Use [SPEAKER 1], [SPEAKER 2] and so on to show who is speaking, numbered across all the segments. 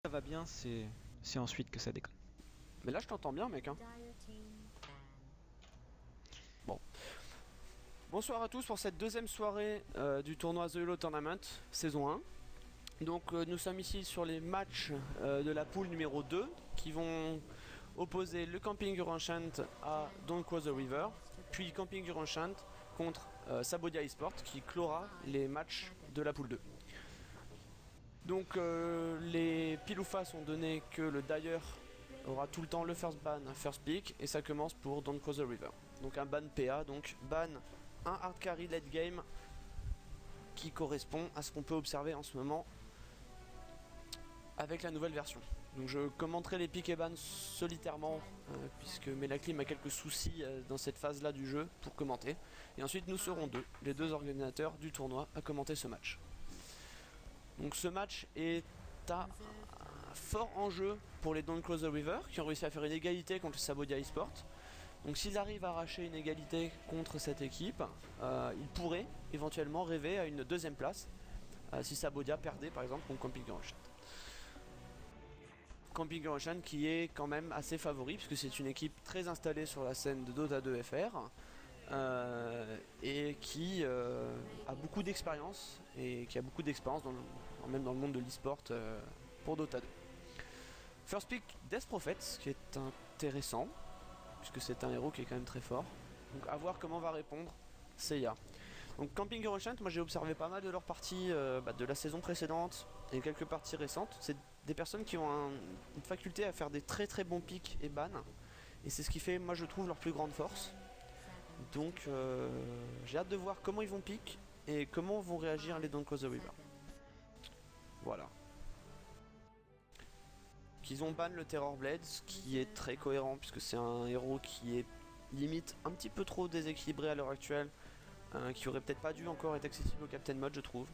[SPEAKER 1] Ça va bien, c'est ensuite que ça déconne.
[SPEAKER 2] Mais là je t'entends bien mec hein. Bon. Bonsoir à tous pour cette deuxième soirée du tournoi The Halo Tournament, saison 1. Donc nous sommes ici sur les matchs de la poule numéro 2 qui vont opposer le Camping Enchant à Don't Cross the River, puis Camping Enchant contre Sabodia Esport qui clora les matchs de la poule 2. Donc les pile ou face ont donné que le Dyer aura tout le temps le first ban, first pick, et ça commence pour Don't Cross the River. Donc un ban PA, donc ban un hard carry late game qui correspond à ce qu'on peut observer en ce moment avec la nouvelle version. Donc je commenterai les pick et ban solitairement puisque Melaclim a quelques soucis dans cette phase là du jeu pour commenter. Et ensuite nous serons les deux organisateurs du tournoi à commenter ce match. Donc ce match est à fort enjeu pour les Don't Cross the River qui ont réussi à faire une égalité contre le Sabodia Esport. Donc s'ils arrivent à arracher une égalité contre cette équipe, ils pourraient éventuellement rêver à une deuxième place si Sabodia perdait par exemple contre Camping Enchant. Camping Enchant qui est quand même assez favori puisque c'est une équipe très installée sur la scène de Dota 2 FR et qui a beaucoup d'expérience et qui a beaucoup d'expérience même dans le monde de l'e-sport pour Dota 2. First pick Death Prophet, ce qui est intéressant puisque c'est un héros qui est quand même très fort. Donc à voir comment va répondre Seiya. Donc Camping Enchant, moi j'ai observé pas mal de leurs parties de la saison précédente et quelques parties récentes. C'est des personnes qui ont une faculté à faire des très très bons picks et bans. Et c'est ce qui fait, moi je trouve, leur plus grande force. Donc j'ai hâte de voir comment ils vont pick et comment vont réagir les Don't Cross the River. Voilà. Qu'ils ont ban le Terror Blade, ce qui est très cohérent puisque c'est un héros qui est limite un petit peu trop déséquilibré à l'heure actuelle. Qui aurait peut-être pas dû encore être accessible au Captain Mode je trouve.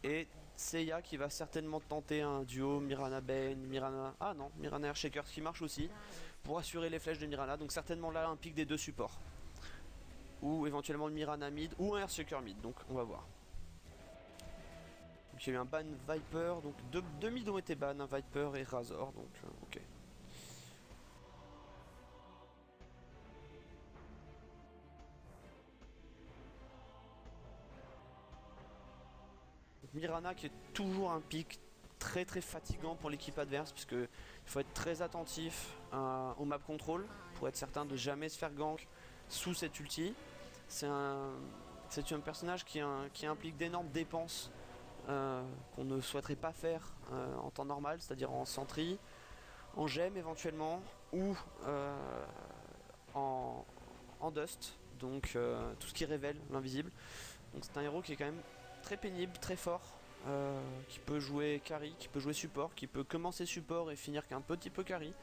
[SPEAKER 2] Et Seiya qui va certainement tenter un duo Mirana Bane, Mirana... Ah non, Mirana Earthshaker qui marche aussi pour assurer les flèches de Mirana, donc certainement là un pick des deux supports. Ou éventuellement le Mirana mid ou un Earthshaker mid, donc on va voir. Donc il y a eu un ban Viper, donc deux mid ont été ban, un Viper et Razor, donc ok. Mirana qui est toujours un pick très très fatigant pour l'équipe adverse puisque il faut être très attentif au map control pour être certain de jamais se faire gank sous cette ulti. C'est un personnage qui implique d'énormes dépenses qu'on ne souhaiterait pas faire en temps normal, c'est-à-dire en sentry, en gemme éventuellement ou en dust, donc tout ce qui révèle l'invisible. Donc c'est un héros qui est quand même très pénible, très fort, qui peut jouer carry, qui peut jouer support, qui peut commencer support et finir qu'un petit peu carry.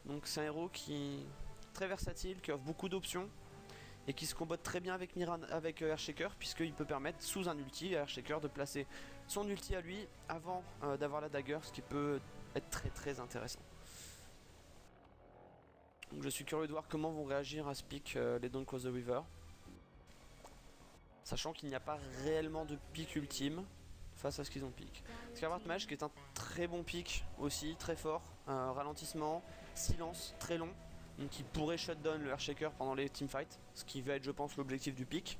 [SPEAKER 2] Donc c'est un héros qui est très versatile, qui offre beaucoup d'options et qui se combatte très bien avec Earthshaker puisqu'il peut permettre sous un ulti à Earthshaker de placer son ulti à lui avant d'avoir la dagger, ce qui peut être très très intéressant. Donc je suis curieux de voir comment vont réagir à ce pick les Don't Cross the River. Sachant qu'il n'y a pas réellement de pick ultime face à ce qu'ils ont pick. Skyward Mage qui est un très bon pick aussi, très fort, ralentissement, silence, très long, donc il pourrait shutdown le Earthshaker pendant les teamfights, ce qui va être je pense l'objectif du pick.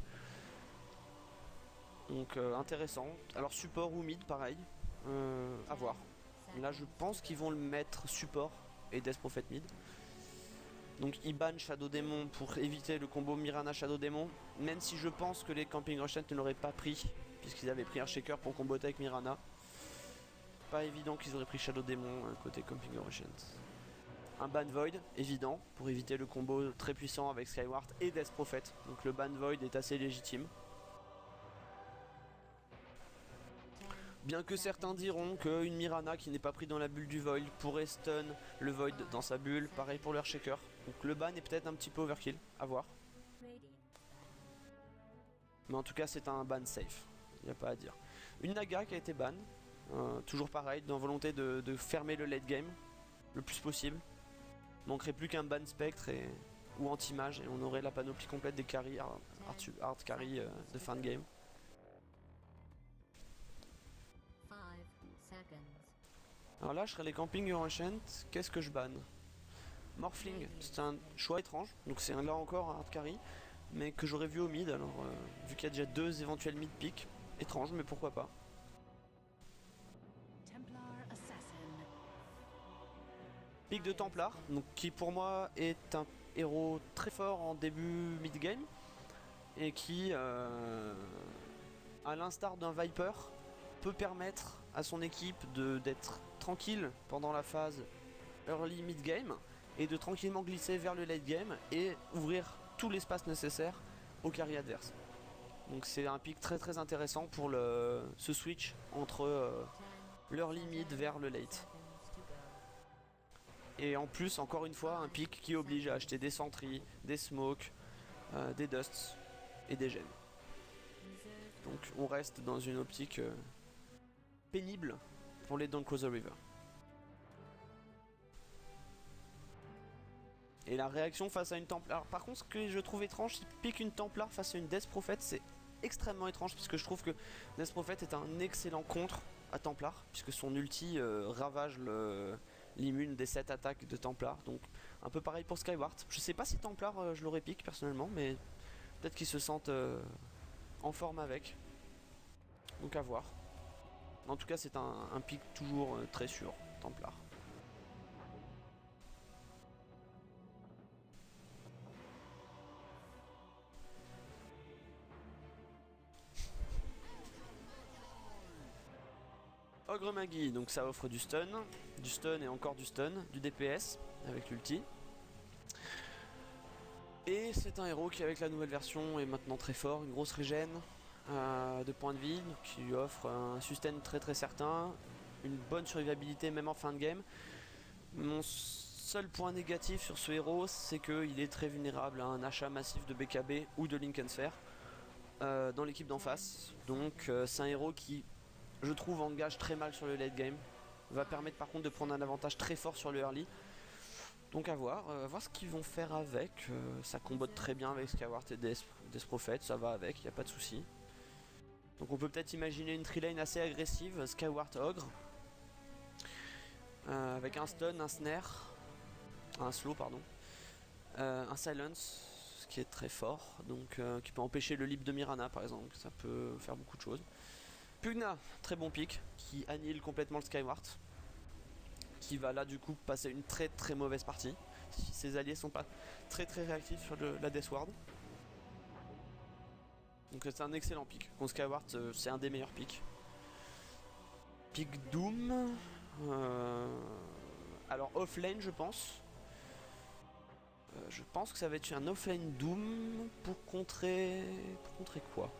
[SPEAKER 2] Donc intéressant. Alors support ou mid pareil, à voir. Là je pense qu'ils vont le mettre support et Death Prophet mid. Donc ils ban Shadow Demon pour éviter le combo Mirana Shadow Demon, même si je pense que les Camping Enchant ne l'auraient pas pris, puisqu'ils avaient pris Earthshaker pour comboter avec Mirana. Pas évident qu'ils auraient pris Shadow Demon côté Camping Enchant. Un ban Void, évident, pour éviter le combo très puissant avec Skyward et Death Prophet. Donc le ban Void est assez légitime. Bien que certains diront qu'une Mirana qui n'est pas prise dans la bulle du Void pourrait stun le Void dans sa bulle, pareil pour le Earthshaker. Donc le ban est peut-être un petit peu overkill, à voir. Mais en tout cas c'est un ban safe, il n'y a pas à dire. Une Naga qui a été ban, toujours pareil, dans volonté de fermer le late game le plus possible. Manquerait plus qu'un ban Spectre ou Anti-Mage et on aurait la panoplie complète des carry, hard carry de fin de game.
[SPEAKER 3] 5 seconds.
[SPEAKER 2] Alors là, je serais les Camping Ancient. Qu'est-ce que je banne? Morphling, c'est un choix étrange. Donc c'est là encore un hard carry. Mais que j'aurais vu au mid. Alors, vu qu'il y a déjà 2 éventuels mid pick. Étrange, mais pourquoi pas. Pick de Templar, donc qui pour moi est un héros très fort en début mid-game. Et qui, à l'instar d'un Viper, peut permettre à son équipe d'être tranquille pendant la phase early mid-game et de tranquillement glisser vers le late game et ouvrir tout l'espace nécessaire au carry adverse. Donc c'est un pick très très intéressant pour ce switch entre l'early mid vers le late. Et en plus, encore une fois, un pick qui oblige à acheter des sentries, des smokes, des dusts et des gemmes. Donc on reste dans une optique pénible pour les Don't Cross the River. Et la réaction face à une Templar... Alors, par contre, ce que je trouve étrange, c'est pique une Templar face à une Death Prophet, c'est extrêmement étrange, puisque je trouve que Death Prophet est un excellent contre à Templar, puisque son ulti ravage l'immune des 7 attaques de Templar. Donc un peu pareil pour Skyward. Je sais pas si Templar je l'aurais pique personnellement, mais peut-être qu'ils se sentent en forme avec. Donc à voir. En tout cas, c'est un pick toujours très sûr, Templar. Ogre Magi, donc ça offre du stun et encore du stun, du DPS avec l'ulti. Et c'est un héros qui avec la nouvelle version est maintenant très fort, une grosse régène de points de vie, qui lui offre un sustain très très certain, une bonne survivabilité même en fin de game. Mon seul point négatif sur ce héros, c'est qu'il est très vulnérable à un achat massif de BKB ou de Linken Sphere dans l'équipe d'en face. Donc c'est un héros qui, je trouve, engage très mal sur le late game. Va permettre par contre de prendre un avantage très fort sur le early. Donc à voir ce qu'ils vont faire avec. Ça combote très bien avec Skyward et Death Prophet, ça va avec, il n'y a pas de souci. Donc on peut peut-être imaginer une tree lane assez agressive, Skyward Ogre. Avec un stun, un snare, un slow pardon, un silence, ce qui est très fort, donc qui peut empêcher le leap de Mirana par exemple, ça peut faire beaucoup de choses. Pugna, très bon pick, qui annihile complètement le Skyward, qui va là du coup passer une très très mauvaise partie, si ses alliés sont pas très très réactifs sur la Death Ward. Donc c'est un excellent pick, contre Skyward c'est un des meilleurs picks. Pick Doom, alors offlane je pense. Je pense que ça va être un offlane Doom pour contrer quoi?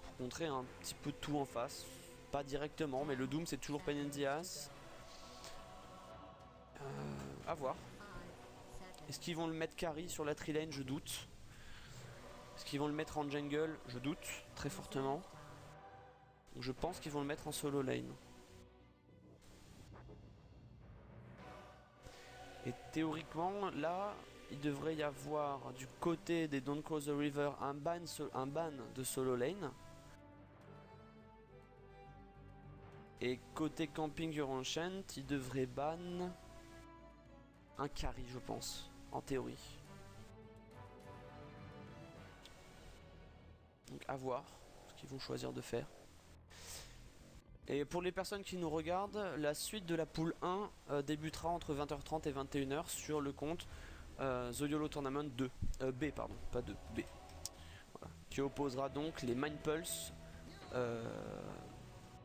[SPEAKER 2] Pour contrer un petit peu tout en face. Pas directement, mais le Doom c'est toujours Pain in the Ass. À voir. Est-ce qu'ils vont le mettre carry sur la tree lane? Je doute. Est-ce qu'ils vont le mettre en jungle? Je doute très fortement. Donc je pense qu'ils vont le mettre en solo lane. Et théoriquement, là, il devrait y avoir du côté des Don't Cross the River un ban de solo lane. Et côté Camping Your Enchant, il devrait ban un carry, je pense, en théorie. Donc à voir ce qu'ils vont choisir de faire. Et pour les personnes qui nous regardent, la suite de la poule 1 débutera entre 20h30 et 21h sur le compte The YOLO Tournament 2. B, pardon, pas 2, B. Voilà. Qui opposera donc les Mind Pulse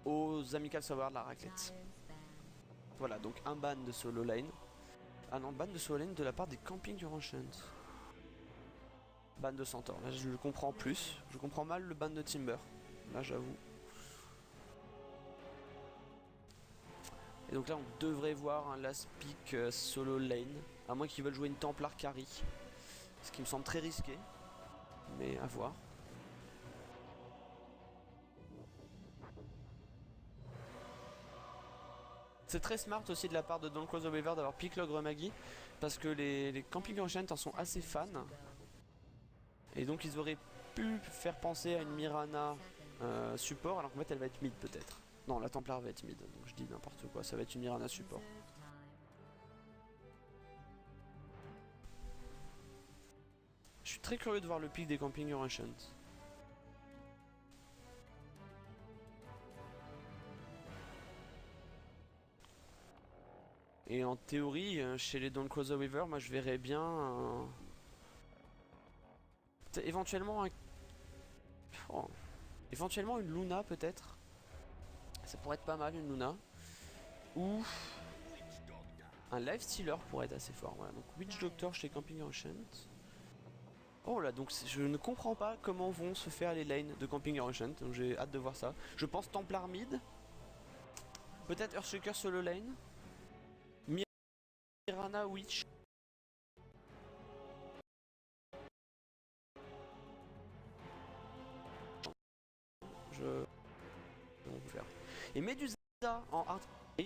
[SPEAKER 2] aux Amical Savoir de la raclette. Voilà, donc un ban de solo lane. Ah non, ban de solo lane de la part des Camping Your Enchant. Ban de Centaur, là je le comprends plus. Je comprends mal le ban de Timber, là j'avoue. Et donc là on devrait voir un last pick solo lane, à moins qu'ils veulent jouer une Templar carry, ce qui me semble très risqué, mais à voir. C'est très smart aussi de la part de Don't Cross the River d'avoir pick l'Ogre Magi, parce que les Camping Enchant en sont assez fans, et donc ils auraient pu faire penser à une Mirana support, alors qu'en fait elle va être mid peut-être. Non, la Templar va être mid, donc je dis n'importe quoi, ça va être une Mirana support. Je suis très curieux de voir le pic des Camping Ancient. Et en théorie, chez les Don't Cross the River, moi je verrais bien éventuellement oh, éventuellement une Luna peut-être. Ça pourrait être pas mal une Luna. Ou un Lifestealer pourrait être assez fort. Voilà, donc Witch Doctor chez Camping Ancient. Oh là, donc je ne comprends pas comment vont se faire les lanes de Camping Ancient, donc j'ai hâte de voir ça. Je pense Templar mid. Peut-être Earthshaker solo lane. Mirana Witch. On peut faire. Et Medusa en hard.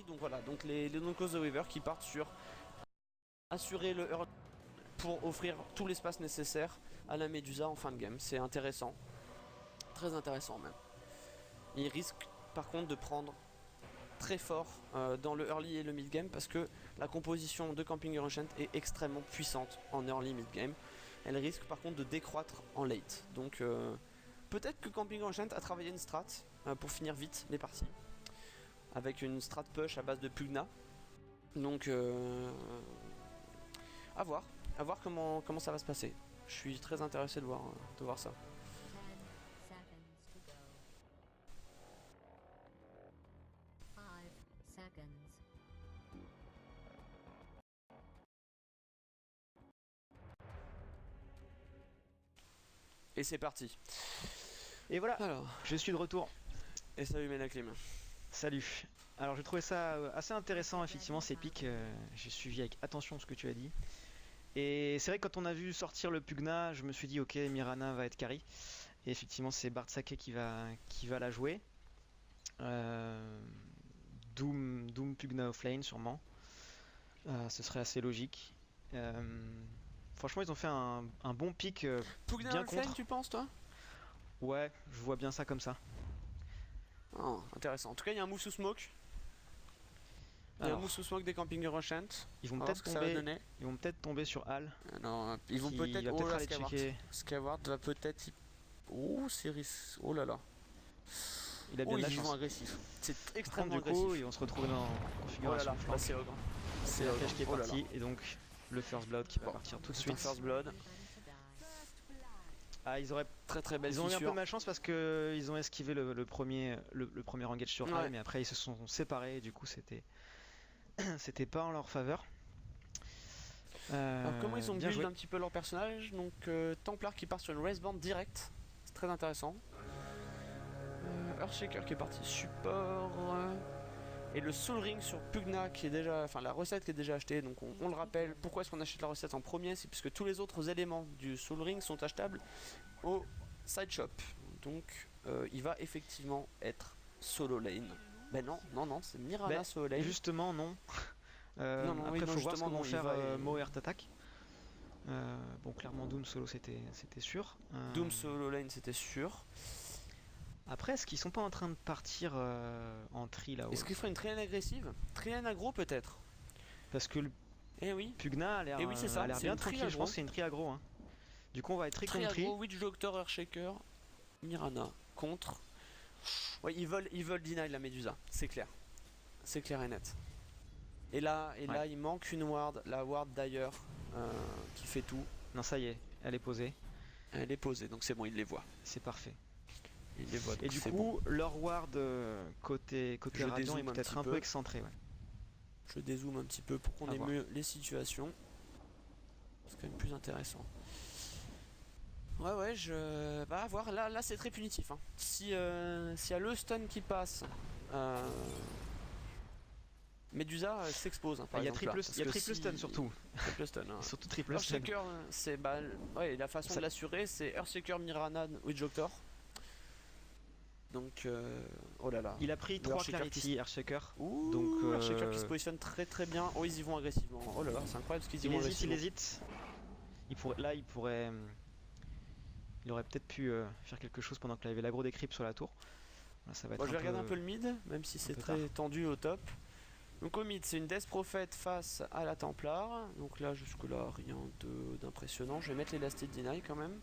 [SPEAKER 2] Donc voilà, donc les Don't Cross the River qui partent sur assurer le early pour offrir tout l'espace nécessaire à la Medusa en fin de game. C'est intéressant. Très intéressant même. Il risque par contre de prendre très fort dans le early et le mid game parce que la composition de Camping Ancient est extrêmement puissante en early mid game. Elle risque par contre de décroître en late. Donc peut-être que Camping Ancient a travaillé une strat pour finir vite les parties avec une strat push à base de Pugna. Donc à voir comment ça va se passer. Je suis très intéressé de voir ça. Et c'est parti.
[SPEAKER 1] Et voilà,
[SPEAKER 2] Alors,
[SPEAKER 1] je suis de retour.
[SPEAKER 2] et salut Ménaclim.
[SPEAKER 1] Salut. Alors j'ai trouvé ça assez intéressant, effectivement, ces pics. J'ai suivi avec attention ce que tu as dit. Et c'est vrai que quand on a vu sortir le Pugna, je me suis dit ok, Mirana va être carry. Et effectivement, c'est Bartsake qui va la jouer. Doom Pugna offlane sûrement. Ce serait assez logique. Franchement, ils ont fait un bon pick
[SPEAKER 2] Pugna
[SPEAKER 1] bien
[SPEAKER 2] offlane,
[SPEAKER 1] contre.
[SPEAKER 2] tu penses toi?
[SPEAKER 1] Ouais, je vois bien ça comme ça.
[SPEAKER 2] Oh, intéressant. En tout cas, il y a un move sous smoke. Il y a un
[SPEAKER 1] Alors,
[SPEAKER 2] move sous smoke des Camping Ancient.
[SPEAKER 1] ils
[SPEAKER 2] On
[SPEAKER 1] vont
[SPEAKER 2] va voir
[SPEAKER 1] peut-être
[SPEAKER 2] ce que ça va
[SPEAKER 1] tomber,
[SPEAKER 2] donner.
[SPEAKER 1] ils vont peut-être tomber sur Al.
[SPEAKER 2] Non, ils vont
[SPEAKER 1] Qui
[SPEAKER 2] peut-être.
[SPEAKER 1] va
[SPEAKER 2] Oh
[SPEAKER 1] peut-être
[SPEAKER 2] là,
[SPEAKER 1] aller
[SPEAKER 2] Skyward.
[SPEAKER 1] checker.
[SPEAKER 2] Skyward va peut-être. Oh, c'est risque. Oh là là.
[SPEAKER 1] Il a bien
[SPEAKER 2] Oh,
[SPEAKER 1] de la
[SPEAKER 2] ils y vont
[SPEAKER 1] chance.
[SPEAKER 2] agressif. C'est
[SPEAKER 1] Par contre,
[SPEAKER 2] extrêmement
[SPEAKER 1] du
[SPEAKER 2] agressif.
[SPEAKER 1] coup, ils vont se retrouver dans
[SPEAKER 2] Oh là
[SPEAKER 1] configuration
[SPEAKER 2] là,
[SPEAKER 1] flank.
[SPEAKER 2] bah, c'est ogre.
[SPEAKER 1] C'est la flèche qui est
[SPEAKER 2] Oh là
[SPEAKER 1] partie
[SPEAKER 2] là.
[SPEAKER 1] et donc le first blood qui va
[SPEAKER 2] Bon,
[SPEAKER 1] partir tout de
[SPEAKER 2] c'est un
[SPEAKER 1] suite.
[SPEAKER 2] first blood.
[SPEAKER 1] Ah, ils auraient
[SPEAKER 2] Très belle
[SPEAKER 1] ils ont eu un peu
[SPEAKER 2] fissure.
[SPEAKER 1] de malchance parce que ils ont esquivé le premier engage sur
[SPEAKER 2] Ouais.
[SPEAKER 1] Al, mais après ils se sont séparés et du coup c'était pas en leur faveur.
[SPEAKER 2] Alors comment ils ont
[SPEAKER 1] Bien
[SPEAKER 2] build
[SPEAKER 1] joué.
[SPEAKER 2] un petit peu leur personnage. Donc Templar qui part sur une race band direct. C'est très intéressant. Earthshaker qui est parti support. Et le Soul Ring sur Pugna qui est déjà. Enfin la recette qui est déjà achetée. Donc on le rappelle. Pourquoi est-ce qu'on achète la recette en premier? C'est puisque tous les autres éléments du Soul Ring sont achetables au side shop. Donc il va effectivement être solo lane. Ben non, c'est Mirana
[SPEAKER 1] Ben,
[SPEAKER 2] solo lane.
[SPEAKER 1] Justement non.
[SPEAKER 2] Non,
[SPEAKER 1] Après
[SPEAKER 2] oui, non,
[SPEAKER 1] faut voir ce
[SPEAKER 2] justement,
[SPEAKER 1] que vont
[SPEAKER 2] non, il
[SPEAKER 1] faire
[SPEAKER 2] va y-
[SPEAKER 1] Mo et Earth Attack. Bon, clairement Doom solo c'était sûr.
[SPEAKER 2] Doom solo lane c'était sûr.
[SPEAKER 1] Après, est-ce qu'ils sont pas en train de partir en tri là-haut?
[SPEAKER 2] Est-ce qu'il ferait une trilane agressive? Trilane aggro peut-être.
[SPEAKER 1] Parce que le
[SPEAKER 2] Eh oui.
[SPEAKER 1] Pugna a l'air
[SPEAKER 2] Et oui, c'est ça,
[SPEAKER 1] a l'air
[SPEAKER 2] c'est
[SPEAKER 1] bien
[SPEAKER 2] une tri
[SPEAKER 1] tranquille. Je
[SPEAKER 2] aggro.
[SPEAKER 1] pense que c'est une tri aggro. Hein. Du coup, on va être tri
[SPEAKER 2] Tri
[SPEAKER 1] contre tri.
[SPEAKER 2] aggro, Witch Doctor, Earthshaker, Mirana contre. Ouais, ils veulent deny la Medusa, c'est clair. C'est clair et net. Et là,
[SPEAKER 1] Ouais.
[SPEAKER 2] il manque une ward, la ward d'ailleurs, qui fait tout.
[SPEAKER 1] Non, ça y est, elle est posée.
[SPEAKER 2] Elle est posée, donc c'est bon, il les voit.
[SPEAKER 1] C'est parfait.
[SPEAKER 2] Il les voit,
[SPEAKER 1] Et
[SPEAKER 2] donc
[SPEAKER 1] du
[SPEAKER 2] c'est
[SPEAKER 1] coup,
[SPEAKER 2] bon.
[SPEAKER 1] leur ward côté
[SPEAKER 2] Je
[SPEAKER 1] Radiant est
[SPEAKER 2] dézoome un
[SPEAKER 1] peut-être
[SPEAKER 2] petit
[SPEAKER 1] un peu
[SPEAKER 2] peu.
[SPEAKER 1] excentré. Ouais.
[SPEAKER 2] Je dézoome un petit peu pour qu'on
[SPEAKER 1] À
[SPEAKER 2] ait
[SPEAKER 1] voir.
[SPEAKER 2] mieux les situations. C'est quand même plus intéressant. Ouais, bah à voir, là c'est très punitif. Hein. S'il y a le stun qui passe, Medusa s'expose. Hein, par
[SPEAKER 1] Il y a
[SPEAKER 2] exemple,
[SPEAKER 1] triple,
[SPEAKER 2] là, parce
[SPEAKER 1] il y a
[SPEAKER 2] que
[SPEAKER 1] triple stun surtout.
[SPEAKER 2] Triple stun. Hein.
[SPEAKER 1] Surtout triple stun.
[SPEAKER 2] Earthshaker, c'est bah, ouais, la façon
[SPEAKER 1] Ça-
[SPEAKER 2] de l'assurer, c'est Earthshaker, Mirana, Witch Doctor. Donc, oh là là.
[SPEAKER 1] Il a pris
[SPEAKER 2] Le
[SPEAKER 1] 3
[SPEAKER 2] Earthshaker
[SPEAKER 1] Clarity, Earthshaker.
[SPEAKER 2] Ouh,
[SPEAKER 1] Donc,
[SPEAKER 2] Earthshaker qui se positionne très bien. Oh, ils y vont agressivement. Oh là là, c'est incroyable ce qu'ils y vont
[SPEAKER 1] il
[SPEAKER 2] agressivement.
[SPEAKER 1] hésite. Il pourrait. Il aurait peut-être pu faire quelque chose pendant qu'il avait l'aggro des creeps sur la tour. Là, ça va être
[SPEAKER 2] Bon, je vais regarder un peu le mid, même si c'est très
[SPEAKER 1] tard.
[SPEAKER 2] tendu au top. Donc au mid, c'est une Death Prophet face à la Templar. Donc là, jusque-là, rien d'impressionnant. Je vais mettre l'Elastic Deny quand même.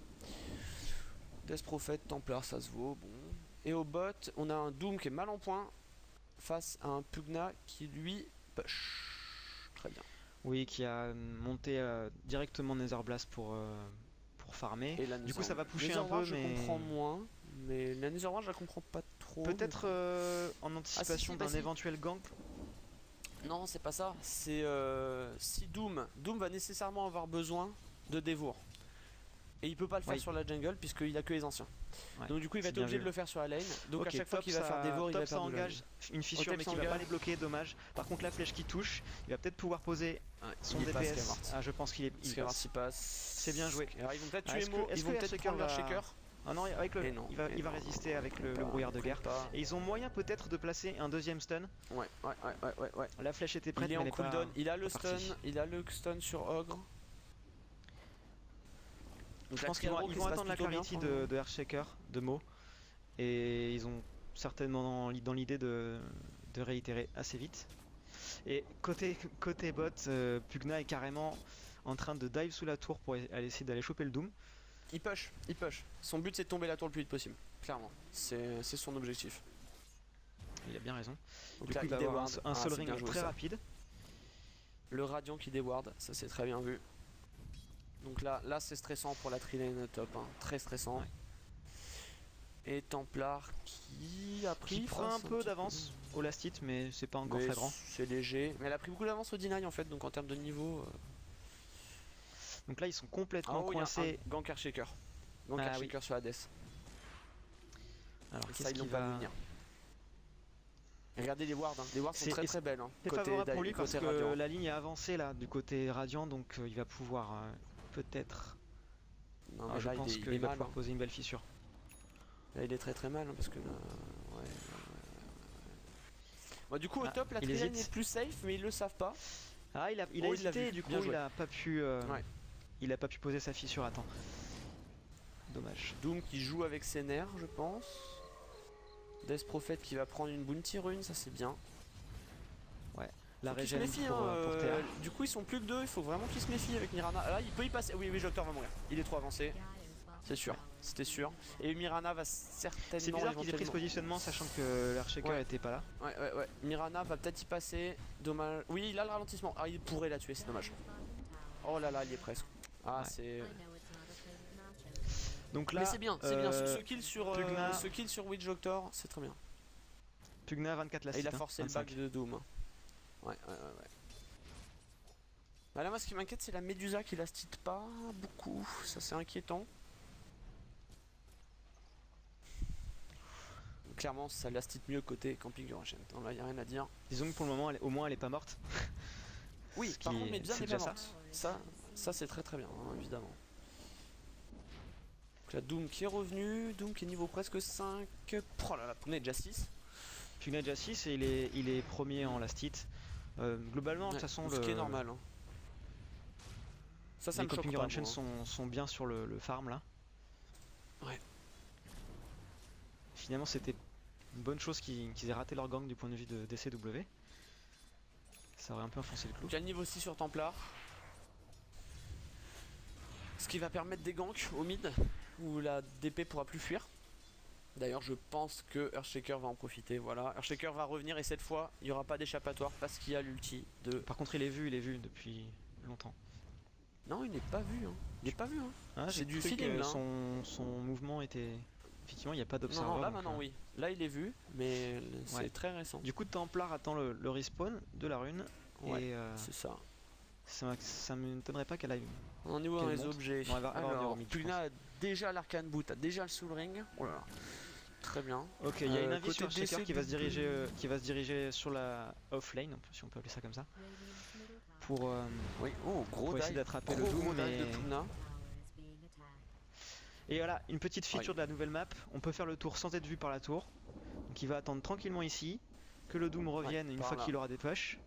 [SPEAKER 2] Death Prophet, Templar, ça se vaut. Bon. Et au bot, on a un Doom qui est mal en point face à un Pugna qui lui push. Très bien.
[SPEAKER 1] Oui, qui a monté directement Nether Blast pour farmer.
[SPEAKER 2] Et la
[SPEAKER 1] Du coup, ça va pusher
[SPEAKER 2] Nether
[SPEAKER 1] un peu,
[SPEAKER 2] Ward, je
[SPEAKER 1] mais
[SPEAKER 2] comprends moins. Mais la Nether Ward, je la comprends pas trop.
[SPEAKER 1] peut-être en anticipation
[SPEAKER 2] si, bah
[SPEAKER 1] d'un
[SPEAKER 2] si.
[SPEAKER 1] éventuel gank.
[SPEAKER 2] Non, c'est pas ça. C'est si Doom va nécessairement avoir besoin de dévour. Et il peut pas le faire
[SPEAKER 1] Oui.
[SPEAKER 2] sur la jungle puisqu'il a que les anciens.
[SPEAKER 1] Ouais,
[SPEAKER 2] Donc du coup il va
[SPEAKER 1] c'est
[SPEAKER 2] être
[SPEAKER 1] bien
[SPEAKER 2] obligé
[SPEAKER 1] vu.
[SPEAKER 2] de le faire sur la lane. Donc
[SPEAKER 1] Ok,
[SPEAKER 2] à chaque fois
[SPEAKER 1] top,
[SPEAKER 2] qu'il va
[SPEAKER 1] ça-
[SPEAKER 2] faire dévour, il
[SPEAKER 1] top,
[SPEAKER 2] va
[SPEAKER 1] ça
[SPEAKER 2] faire de la
[SPEAKER 1] engage une fissure,
[SPEAKER 2] top,
[SPEAKER 1] mais
[SPEAKER 2] ça
[SPEAKER 1] qui va pas
[SPEAKER 2] engage.
[SPEAKER 1] les bloquer, dommage. Par contre, la flèche qui touche, il va peut-être pouvoir poser son
[SPEAKER 2] il est pas
[SPEAKER 1] DPS.
[SPEAKER 2] Skyward.
[SPEAKER 1] Ah, je pense qu'il est. il
[SPEAKER 2] Skyward
[SPEAKER 1] passe.
[SPEAKER 2] il passe.
[SPEAKER 1] C'est bien joué.
[SPEAKER 2] Alors ils vont peut-être
[SPEAKER 1] Ah,
[SPEAKER 2] tuer
[SPEAKER 1] est-ce que-
[SPEAKER 2] Mo,
[SPEAKER 1] est-ce
[SPEAKER 2] ils
[SPEAKER 1] que
[SPEAKER 2] vont
[SPEAKER 1] le
[SPEAKER 2] peut-être
[SPEAKER 1] Shaker
[SPEAKER 2] prendre leur
[SPEAKER 1] va-
[SPEAKER 2] shaker.
[SPEAKER 1] Ah non, avec le,
[SPEAKER 2] Et non,
[SPEAKER 1] il va
[SPEAKER 2] non,
[SPEAKER 1] résister avec le
[SPEAKER 2] pas,
[SPEAKER 1] brouillard de guerre.
[SPEAKER 2] pas.
[SPEAKER 1] Et ils ont moyen peut-être de placer un deuxième stun.
[SPEAKER 2] Ouais.
[SPEAKER 1] La flèche était prête,
[SPEAKER 2] Il est
[SPEAKER 1] mais
[SPEAKER 2] en
[SPEAKER 1] elle est pas.
[SPEAKER 2] cooldown, il a le
[SPEAKER 1] pas
[SPEAKER 2] stun,
[SPEAKER 1] partie.
[SPEAKER 2] il a le stun sur Ogre. Donc
[SPEAKER 1] Je pense qu'ils vont, ils vont attendre la clarity de Earthshaker, de Mo. Et ils ont certainement dans l'idée de réitérer assez vite. Et côté bot, Pugna est carrément en train de dive sous la tour pour aller essayer d'aller choper le Doom.
[SPEAKER 2] Il push. Son but c'est de tomber la tour le plus vite possible. Clairement, c'est son objectif.
[SPEAKER 1] Il a bien raison.
[SPEAKER 2] Donc
[SPEAKER 1] Du
[SPEAKER 2] là,
[SPEAKER 1] coup, il va avoir
[SPEAKER 2] déward.
[SPEAKER 1] un
[SPEAKER 2] Ah,
[SPEAKER 1] Soul
[SPEAKER 2] c'est
[SPEAKER 1] Ring
[SPEAKER 2] bien joué,
[SPEAKER 1] très
[SPEAKER 2] ça.
[SPEAKER 1] rapide.
[SPEAKER 2] Le Radiant qui déward, ça c'est très bien vu. Donc là c'est stressant pour la trilane top, hein. Très stressant.
[SPEAKER 1] Ouais.
[SPEAKER 2] Et Templar qui a pris
[SPEAKER 1] Qui prend un
[SPEAKER 2] face
[SPEAKER 1] peu
[SPEAKER 2] petit
[SPEAKER 1] d'avance au last hit, mais c'est pas encore
[SPEAKER 2] Mais
[SPEAKER 1] flagrant.
[SPEAKER 2] c'est léger. Mais elle a pris beaucoup d'avance au deny en fait, donc en termes de niveau.
[SPEAKER 1] Donc là, ils sont complètement
[SPEAKER 2] il y a
[SPEAKER 1] coincés.
[SPEAKER 2] un gank Earthshaker. Gank
[SPEAKER 1] Ah
[SPEAKER 2] Earthshaker sur la death.
[SPEAKER 1] Alors,
[SPEAKER 2] Et
[SPEAKER 1] qu'est-ce
[SPEAKER 2] ça, ils l'ont
[SPEAKER 1] qu'il
[SPEAKER 2] pas
[SPEAKER 1] va.
[SPEAKER 2] vu venir. Et regardez les wards, hein. Les wards sont
[SPEAKER 1] C'est-
[SPEAKER 2] très
[SPEAKER 1] et
[SPEAKER 2] très belles. Hein.
[SPEAKER 1] C'est
[SPEAKER 2] Côté
[SPEAKER 1] favorable pour lui parce
[SPEAKER 2] côté
[SPEAKER 1] que
[SPEAKER 2] Radiant.
[SPEAKER 1] la ligne est avancée là du côté Radiant, donc il va pouvoir peut-être.
[SPEAKER 2] Non,
[SPEAKER 1] Ah,
[SPEAKER 2] mais
[SPEAKER 1] je
[SPEAKER 2] là,
[SPEAKER 1] pense
[SPEAKER 2] il
[SPEAKER 1] qu'il
[SPEAKER 2] est
[SPEAKER 1] va
[SPEAKER 2] mal.
[SPEAKER 1] pouvoir poser une belle fissure.
[SPEAKER 2] Là, il est très très mal hein, parce que là. Ouais. Bon, du coup, au
[SPEAKER 1] Ah,
[SPEAKER 2] top, la
[SPEAKER 1] il
[SPEAKER 2] trilane
[SPEAKER 1] hésite.
[SPEAKER 2] est plus safe, mais ils le savent pas.
[SPEAKER 1] Ah, il a
[SPEAKER 2] Oh, il l'a
[SPEAKER 1] hésité
[SPEAKER 2] vu.
[SPEAKER 1] et du coup
[SPEAKER 2] Bien joué.
[SPEAKER 1] il a pas pu.
[SPEAKER 2] Ouais.
[SPEAKER 1] Il a pas pu poser sa fissure à temps. Dommage.
[SPEAKER 2] Doom qui joue avec ses nerfs, je pense. Death Prophet qui va prendre une bounty rune, ça c'est bien.
[SPEAKER 1] La
[SPEAKER 2] Faut qu'ils se
[SPEAKER 1] régène
[SPEAKER 2] méfient,
[SPEAKER 1] pour,
[SPEAKER 2] hein,
[SPEAKER 1] pour Théa.
[SPEAKER 2] du coup, ils sont plus que deux, il faut vraiment qu'ils se méfient avec Mirana. Ah, là, il peut y passer. Oui, Docteur va mourir. Il est trop avancé. C'est sûr, c'était sûr. Et Mirana va certainement.
[SPEAKER 1] C'est bizarre qu'ils aient pris ce
[SPEAKER 2] éventuellement-
[SPEAKER 1] positionnement sachant que l'Archshaker
[SPEAKER 2] Ouais.
[SPEAKER 1] était pas là.
[SPEAKER 2] Ouais. Mirana va peut-être y passer. Dommage. Oui, il a le ralentissement. Ah, il pourrait la tuer, c'est dommage. Oh là là, il y est presque. Ah,
[SPEAKER 1] Ouais.
[SPEAKER 2] c'est.
[SPEAKER 1] Donc là,
[SPEAKER 2] Mais c'est bien, c'est bien.
[SPEAKER 1] euh,
[SPEAKER 2] Ce kill sur Witch Doctor, c'est très bien.
[SPEAKER 1] Pugna 24 la
[SPEAKER 2] Et il a
[SPEAKER 1] cite,
[SPEAKER 2] forcé le
[SPEAKER 1] 25.
[SPEAKER 2] back de Doom. Ouais. Bah là, moi, ce qui m'inquiète, c'est la Medusa qui la stit pas beaucoup. Ça, c'est inquiétant. Clairement, ça la stit mieux côté Camping Eurasian. Là, y a rien à dire.
[SPEAKER 1] Disons que pour le moment, au moins elle est pas morte.
[SPEAKER 2] Oui,
[SPEAKER 1] Ce
[SPEAKER 2] par
[SPEAKER 1] qui
[SPEAKER 2] contre,
[SPEAKER 1] est-
[SPEAKER 2] Medusa
[SPEAKER 1] c'est
[SPEAKER 2] n'est
[SPEAKER 1] déjà
[SPEAKER 2] pas
[SPEAKER 1] ça.
[SPEAKER 2] morte. Ça c'est très très bien, hein, évidemment. Donc la Doom qui est revenu. Doom qui est niveau presque 5. Oh là là, on est déjà 6.
[SPEAKER 1] Pugna déjà 6 et il est premier en last hit. Globalement, de toute façon,
[SPEAKER 2] ce qui est normal. Hein. Ça
[SPEAKER 1] les
[SPEAKER 2] me choque
[SPEAKER 1] Camping
[SPEAKER 2] pas.
[SPEAKER 1] Eurasian
[SPEAKER 2] Moi, hein.
[SPEAKER 1] sont bien sur le farm là.
[SPEAKER 2] Ouais.
[SPEAKER 1] Finalement, c'était une bonne chose qu'ils aient raté leur gang du point de vue de DCW. Ça aurait un peu enfoncé le clou.
[SPEAKER 2] Donc il y a le niveau 6 sur Templar. Ce qui va permettre des ganks au mid où la DP pourra plus fuir. D'ailleurs je pense que Earthshaker va en profiter. Voilà, Earthshaker va revenir et cette fois il n'y aura pas d'échappatoire parce qu'il y a l'ulti de...
[SPEAKER 1] Par contre, il est vu depuis longtemps.
[SPEAKER 2] Non, il n'est pas vu. Hein. Il n'est pas vu. Hein.
[SPEAKER 1] Ah,
[SPEAKER 2] C'est
[SPEAKER 1] j'ai
[SPEAKER 2] du
[SPEAKER 1] cru que
[SPEAKER 2] feeling, là,
[SPEAKER 1] son mouvement était. Effectivement, il n'y a pas
[SPEAKER 2] Non,
[SPEAKER 1] d'observateur.
[SPEAKER 2] non, là
[SPEAKER 1] donc,
[SPEAKER 2] maintenant oui. Là il est vu, mais c'est
[SPEAKER 1] Ouais.
[SPEAKER 2] très récent.
[SPEAKER 1] Du coup, Templar attend le respawn de la rune.
[SPEAKER 2] Ouais,
[SPEAKER 1] Et
[SPEAKER 2] c'est ça.
[SPEAKER 1] ça m'étonnerait pas qu'elle aille.
[SPEAKER 2] On est où dans
[SPEAKER 1] Quelle
[SPEAKER 2] les
[SPEAKER 1] monte
[SPEAKER 2] objets?
[SPEAKER 1] Non, elle va revenir au
[SPEAKER 2] Alors,
[SPEAKER 1] mid, je
[SPEAKER 2] Pugna a déjà l'Arcane Boot, a déjà le Soul Ring. Oh là là. Très bien.
[SPEAKER 1] Ok, il y a une invite
[SPEAKER 2] côté
[SPEAKER 1] sur Shaker
[SPEAKER 2] DC
[SPEAKER 1] qui va se diriger sur la offlane, si on peut appeler ça comme ça, pour
[SPEAKER 2] Oui, oh, gros
[SPEAKER 1] essayer
[SPEAKER 2] dive.
[SPEAKER 1] d'attraper le
[SPEAKER 2] Gros
[SPEAKER 1] Doom.
[SPEAKER 2] dive de
[SPEAKER 1] Mais...
[SPEAKER 2] Pugna.
[SPEAKER 1] Et voilà, une petite feature de la nouvelle map. On peut faire le tour sans être vu par la tour. Donc il va attendre tranquillement ici, que le Doom revienne une
[SPEAKER 2] par
[SPEAKER 1] fois
[SPEAKER 2] là.
[SPEAKER 1] qu'il aura des push.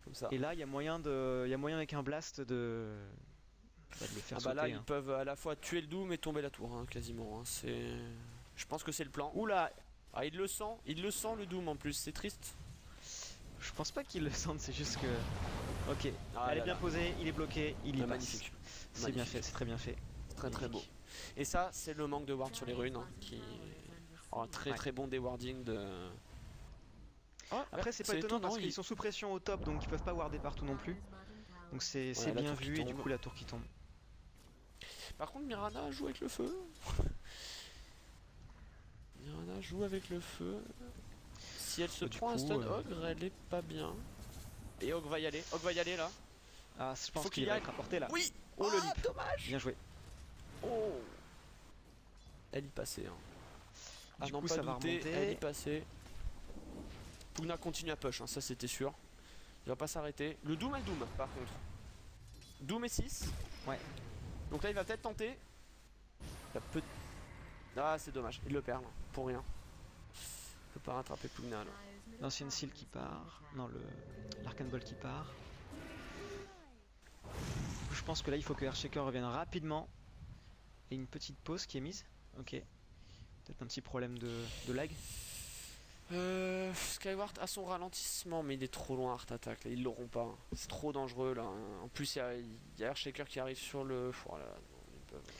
[SPEAKER 2] Comme ça.
[SPEAKER 1] Et là, il y a moyen avec un blast de le faire
[SPEAKER 2] Ah bah
[SPEAKER 1] sauter.
[SPEAKER 2] là,
[SPEAKER 1] hein.
[SPEAKER 2] ils peuvent à la fois tuer le Doom et tomber la tour, hein, quasiment. Hein. C'est... Je pense que c'est le plan.
[SPEAKER 1] Oula!
[SPEAKER 2] Ah, il le sent le Doom en plus, c'est triste.
[SPEAKER 1] Je pense pas qu'il le sente, c'est juste que... Ok,
[SPEAKER 2] Ah
[SPEAKER 1] elle est
[SPEAKER 2] là
[SPEAKER 1] bien
[SPEAKER 2] là.
[SPEAKER 1] posée, il est bloqué, il y passe.
[SPEAKER 2] Magnifique.
[SPEAKER 1] C'est bien fait, c'est très bien fait.
[SPEAKER 2] Très très beau.
[SPEAKER 1] Magnifique.
[SPEAKER 2] Et ça, c'est le manque de ward sur les runes hein, qui. Oh, un très
[SPEAKER 1] Ouais.
[SPEAKER 2] très bon dewarding de. Oh,
[SPEAKER 1] Après c'est pas étonnant parce qu'ils sont sous pression au top donc ils peuvent pas warder partout non plus. Donc c'est
[SPEAKER 2] Ouais, la
[SPEAKER 1] bien
[SPEAKER 2] tour qui
[SPEAKER 1] vu et du
[SPEAKER 2] tombe.
[SPEAKER 1] coup la tour qui tombe.
[SPEAKER 2] Par contre, Mirana joue avec le feu. Mirana joue avec le feu. Si elle se
[SPEAKER 1] Du
[SPEAKER 2] prend un
[SPEAKER 1] coup,
[SPEAKER 2] stun Ogre, elle est pas bien. Et Ogre va y aller. Ogre va y aller là.
[SPEAKER 1] Ah je pense
[SPEAKER 2] Faut
[SPEAKER 1] qu'il
[SPEAKER 2] qu'il y
[SPEAKER 1] va
[SPEAKER 2] aille.
[SPEAKER 1] être apporté là.
[SPEAKER 2] Oui.
[SPEAKER 1] Oh le leap.
[SPEAKER 2] Dommage.
[SPEAKER 1] Bien joué.
[SPEAKER 2] Oh. Elle y passait. Hein. Ah
[SPEAKER 1] Du
[SPEAKER 2] non,
[SPEAKER 1] coup
[SPEAKER 2] pas
[SPEAKER 1] ça va
[SPEAKER 2] douter,
[SPEAKER 1] remonter.
[SPEAKER 2] elle y passait. Pugna continue à push, hein, ça c'était sûr. Il va pas s'arrêter. Le Doom est Doom par contre. Doom est 6.
[SPEAKER 1] Ouais.
[SPEAKER 2] Donc là il va peut-être tenter. Il peut... Ah c'est dommage, il le perd là, pour rien. Il peut pas rattraper Pugna là.
[SPEAKER 1] L'ancienne seal qui part. Non l'Arcane Ball qui part. Du coup, je pense que là il faut que Earthshaker revienne rapidement. Et une petite pause qui est mise. Ok. Peut-être un petit problème de lag.
[SPEAKER 2] Skyward a son ralentissement mais il est trop loin Art Attack là. Ils l'auront pas, c'est trop dangereux là. En plus il y a Earthshaker qui arrive sur le... Oh là là, non, ils peuvent...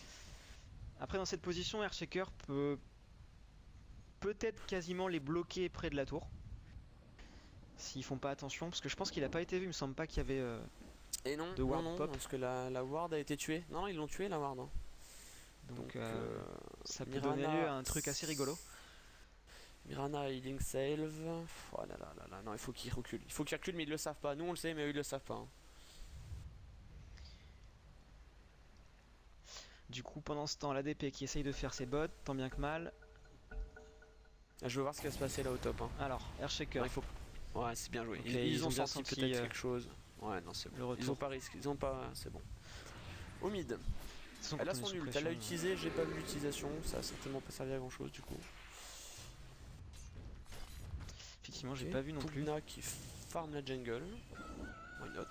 [SPEAKER 1] Après dans cette position Earthshaker peut peut-être quasiment les bloquer près de la tour. S'ils font pas attention, parce que je pense qu'il a pas été vu, il me semble pas qu'il y avait
[SPEAKER 2] Et non,
[SPEAKER 1] de ward
[SPEAKER 2] non,
[SPEAKER 1] pop.
[SPEAKER 2] parce que la ward a été tuée. Non, ils l'ont tuée la ward. Hein.
[SPEAKER 1] Donc ça peut
[SPEAKER 2] Mirana,
[SPEAKER 1] donner lieu à un truc assez rigolo.
[SPEAKER 2] Mirana healing salve. Oh là là là là, non, il faut qu'ils reculent. Il faut qu'ils reculent, mais ils le savent pas. Nous on le sait, mais eux ils le savent pas. Hein.
[SPEAKER 1] Du coup, pendant ce temps, l'ADP qui essaye de faire ses bots, tant bien que mal.
[SPEAKER 2] Ah, je veux voir ce qui va se passer là au top. Hein.
[SPEAKER 1] Alors, Earthshaker.
[SPEAKER 2] Il faut... Ouais, c'est bien joué.
[SPEAKER 1] Okay,
[SPEAKER 2] ils ont
[SPEAKER 1] bien
[SPEAKER 2] senti
[SPEAKER 1] senti
[SPEAKER 2] peut-être quelque chose. Ouais, non, c'est bon. Ils ont pas risqué. Ils ont pas. C'est bon. Au mid. Elle a son ult. Elle l'a utilisé. J'ai pas vu l'utilisation. Ça a certainement pas servi à grand chose du coup.
[SPEAKER 1] Effectivement, j'ai pas vu non plus.
[SPEAKER 2] Pugna qui farm la jungle. Why not?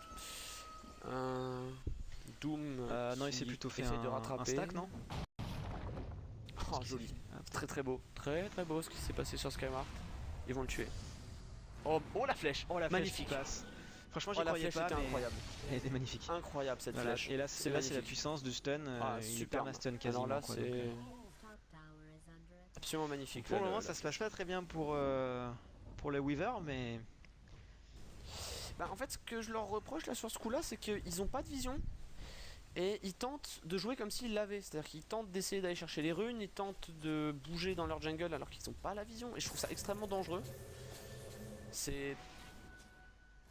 [SPEAKER 2] Doom.
[SPEAKER 1] Non, il s'est plutôt fait
[SPEAKER 2] de rattraper.
[SPEAKER 1] un stack, non?
[SPEAKER 2] Oh, joli. Très très beau. Très très beau ce qui s'est passé sur Skyward. Ils vont le tuer. Oh, oh la flèche.
[SPEAKER 1] Oh la
[SPEAKER 2] magnifique.
[SPEAKER 1] Flèche qui passe. Franchement, j'y
[SPEAKER 2] la
[SPEAKER 1] croyais
[SPEAKER 2] flèche
[SPEAKER 1] pas,
[SPEAKER 2] était
[SPEAKER 1] mais
[SPEAKER 2] incroyable.
[SPEAKER 1] elle était magnifique.
[SPEAKER 2] Incroyable cette
[SPEAKER 1] Voilà.
[SPEAKER 2] flèche.
[SPEAKER 1] Et là, c'est la puissance du stun. Il perd la stun quasiment.
[SPEAKER 2] Alors là,
[SPEAKER 1] quoi,
[SPEAKER 2] c'est
[SPEAKER 1] donc,
[SPEAKER 2] absolument magnifique.
[SPEAKER 1] pour le moment, ça se passe pas très bien pour le Weaver, mais
[SPEAKER 2] bah, en fait, ce que je leur reproche là sur ce coup-là, c'est qu'ils ont pas de vision. Et ils tentent de jouer comme s'ils l'avaient. C'est-à-dire qu'ils tentent d'essayer d'aller chercher les runes, ils tentent de bouger dans leur jungle alors qu'ils n'ont pas la vision. Et je trouve ça extrêmement dangereux. C'est...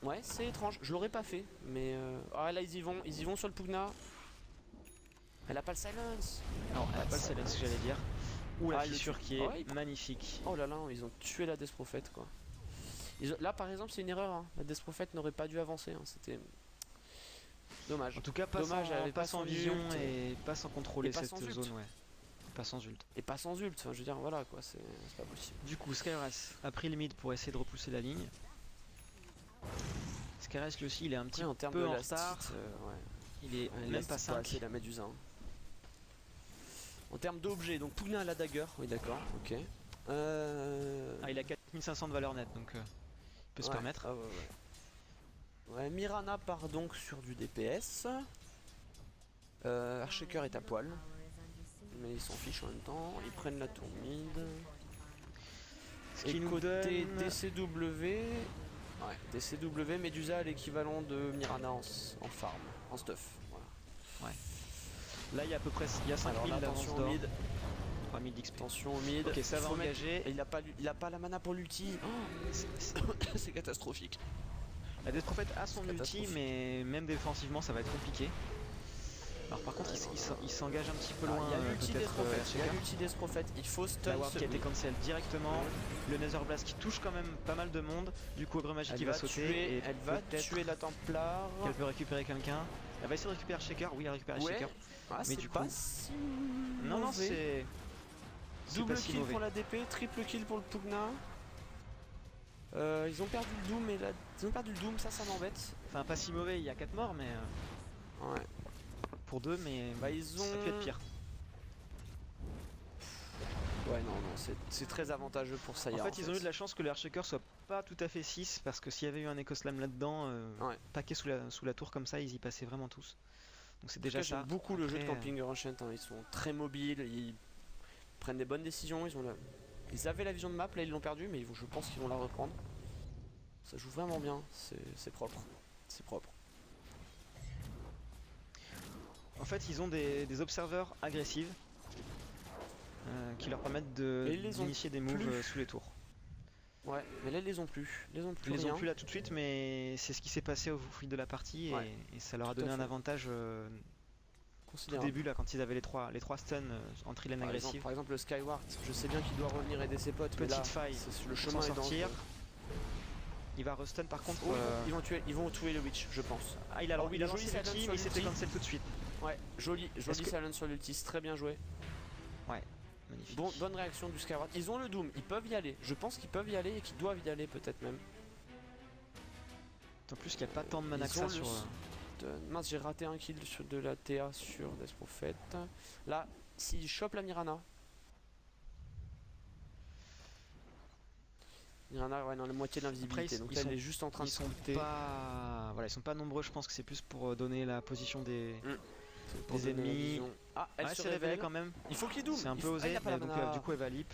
[SPEAKER 2] Ouais, c'est étrange. Je l'aurais pas fait. Mais... Ah là, ils y vont sur le Pugna. Elle a pas le silence.
[SPEAKER 1] non, elle a pas le silence que j'allais dire. Ou la
[SPEAKER 2] Ah,
[SPEAKER 1] fissure qui est magnifique.
[SPEAKER 2] Oh là là, ils ont tué la Death Prophet quoi. Là par exemple c'est une erreur. Hein. La Death Prophet n'aurait pas dû avancer. Hein. C'était... Dommage.
[SPEAKER 1] En tout cas, pas
[SPEAKER 2] dommage, elle avait
[SPEAKER 1] pas sans vision
[SPEAKER 2] ult.
[SPEAKER 1] et pas sans contrôler
[SPEAKER 2] pas
[SPEAKER 1] cette
[SPEAKER 2] sans
[SPEAKER 1] zone,
[SPEAKER 2] ult.
[SPEAKER 1] ouais. Pas sans ult.
[SPEAKER 2] Et pas sans ult, enfin, je veux dire, voilà quoi, c'est pas possible.
[SPEAKER 1] Du coup, Skyras a pris le mid pour essayer de repousser la ligne. Skyras lui aussi, il est un petit
[SPEAKER 2] en termes
[SPEAKER 1] peu
[SPEAKER 2] de
[SPEAKER 1] en
[SPEAKER 2] last
[SPEAKER 1] retard.
[SPEAKER 2] hit, ouais.
[SPEAKER 1] Il est
[SPEAKER 2] Ouais,
[SPEAKER 1] même pas 5.
[SPEAKER 2] C'est la méduse. Hein. En termes d'objets, donc Pugna a la dagger, oui d'accord, ok.
[SPEAKER 1] Ah, il a 4500 de valeur nette, donc il peut se permettre.
[SPEAKER 2] Ah, ouais, Mirana part donc sur du DPS. Earthshaker est à poil. Mais ils s'en fichent en même temps. Ils prennent la tour mid.
[SPEAKER 1] Ce qui
[SPEAKER 2] Et
[SPEAKER 1] nous
[SPEAKER 2] côté
[SPEAKER 1] donne...
[SPEAKER 2] DCW... Ouais, DCW, Medusa a l'équivalent de Mirana en farm, en stuff. Voilà.
[SPEAKER 1] Là, il y a à peu près 5000 d'avance
[SPEAKER 2] attention
[SPEAKER 1] d'or.
[SPEAKER 2] au mid.
[SPEAKER 1] 3000 d'XP.
[SPEAKER 2] Attention au mid.
[SPEAKER 1] Ok, ça va engager.
[SPEAKER 2] Et il a pas la mana pour l'ulti. Oh, c'est catastrophique.
[SPEAKER 1] La Death Prophet a son ulti, mais même défensivement, ça va être compliqué. Alors par contre, il s'engage un petit peu loin.
[SPEAKER 2] Il y a l'ulti des
[SPEAKER 1] peut-être
[SPEAKER 2] prophètes. Il y a l'ulti des prophètes. Il faut stun.
[SPEAKER 1] La ward qui a été cancel directement. Le Nether Blast qui touche quand même pas mal de monde. Du coup, Ogre Magique qui va sauter.
[SPEAKER 2] Elle va tuer la Templar.
[SPEAKER 1] Elle peut récupérer quelqu'un. Elle va essayer de récupérer Shaker. Oui, elle récupère Shaker.
[SPEAKER 2] Ah,
[SPEAKER 1] mais du
[SPEAKER 2] pas
[SPEAKER 1] coup,
[SPEAKER 2] si
[SPEAKER 1] non, c'est
[SPEAKER 2] double
[SPEAKER 1] pas si
[SPEAKER 2] kill
[SPEAKER 1] mauvais.
[SPEAKER 2] pour la DP, triple kill pour le Pugna. Ils ont perdu le Doom, mais ils ont perdu le Doom, ça m'embête.
[SPEAKER 1] Enfin, pas si mauvais. Il y a 4 morts, mais
[SPEAKER 2] Ouais.
[SPEAKER 1] pour 2, mais
[SPEAKER 2] Bah, ils ont...
[SPEAKER 1] ça peut être pire.
[SPEAKER 2] Ouais, non, c'est très avantageux pour Saya.
[SPEAKER 1] En fait, ils ont eu de la chance que le Earthshaker soit pas tout à fait 6 parce que s'il y avait eu un Eco-Slam là-dedans,
[SPEAKER 2] Ouais.
[SPEAKER 1] paquet sous la tour comme ça, ils y passaient vraiment tous. Donc c'est
[SPEAKER 2] En tout
[SPEAKER 1] déjà
[SPEAKER 2] cas,
[SPEAKER 1] ça.
[SPEAKER 2] j'aime beaucoup le jeu de
[SPEAKER 1] Après,
[SPEAKER 2] Camping Enchant, hein. Ils sont très mobiles, ils prennent des bonnes décisions, ils avaient la vision de map, là ils l'ont perdu, mais je pense qu'ils vont la reprendre. Ça joue vraiment bien, c'est propre. C'est propre.
[SPEAKER 1] En fait, ils ont des observeurs agressifs qui leur permettent d'initier des moves sous les tours.
[SPEAKER 2] Ouais, mais là ils les ont plus.
[SPEAKER 1] Ils les ont plus là tout de suite, mais c'est ce qui s'est passé au fil de la partie et ça leur a donné un avantage au début là quand ils avaient les trois stuns en trilane agressive.
[SPEAKER 2] Par exemple le Skyward, je sais bien qu'il doit revenir aider ses potes, mais là,
[SPEAKER 1] petite faille,
[SPEAKER 2] le chemin est
[SPEAKER 1] sortir. Il va restun par contre.
[SPEAKER 2] Ils vont tuer le Witch, je pense.
[SPEAKER 1] Ah, il a lancé l'ulti, mais il s'était cancel tout de suite.
[SPEAKER 2] Ouais, joli silence sur l'ulti, très bien joué.
[SPEAKER 1] Ouais, magnifique.
[SPEAKER 2] Bonne réaction du Skyward. Ils ont le Doom, ils peuvent y aller. Je pense qu'ils peuvent y aller et qu'ils doivent y aller peut-être même.
[SPEAKER 1] En plus qu'il n'y a pas tant de mana que ça sur...
[SPEAKER 2] Mince, j'ai raté un kill de la TA sur Death Prophet. Là, s'il chope la Mirana... Mirana, ouais, dans la moitié de l'invisibilité. Donc là, elle est juste en train de sauter.
[SPEAKER 1] Voilà, ils sont pas nombreux, je pense que c'est plus pour donner la position des
[SPEAKER 2] des
[SPEAKER 1] ennemis.
[SPEAKER 2] Ah, elle se
[SPEAKER 1] révèle quand même.
[SPEAKER 2] Il faut qu'il doom.
[SPEAKER 1] C'est un peu osé, mais donc, du coup elle va lip.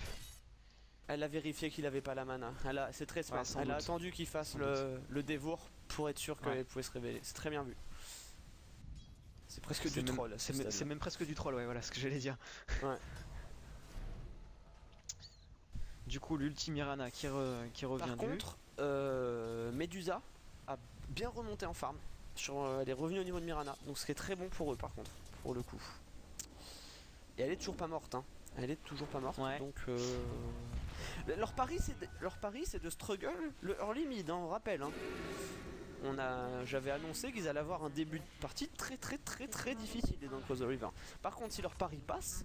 [SPEAKER 2] Elle a vérifié qu'il avait pas la mana. C'est très smart.
[SPEAKER 1] Ouais,
[SPEAKER 2] elle a attendu qu'il fasse le dévour pour être sûr qu'elle pouvait se révéler. C'est très bien vu. C'est presque du troll.
[SPEAKER 1] C'est même presque du troll, ouais, voilà ce que j'allais dire.
[SPEAKER 2] Ouais.
[SPEAKER 1] Du coup, l'ultime Mirana qui revient.
[SPEAKER 2] Par contre, Medusa a bien remonté en farm. Elle est revenue au niveau de Mirana. Donc ce qui est très bon pour eux, par contre, pour le coup. Et elle est toujours pas morte, hein. Elle est toujours pas morte.
[SPEAKER 1] Ouais.
[SPEAKER 2] Donc leur pari c'est de struggle le early mid, hein, on rappelle. Hein. J'avais annoncé qu'ils allaient avoir un début de partie très difficile dans Cross the River. Par contre, si leur pari passe,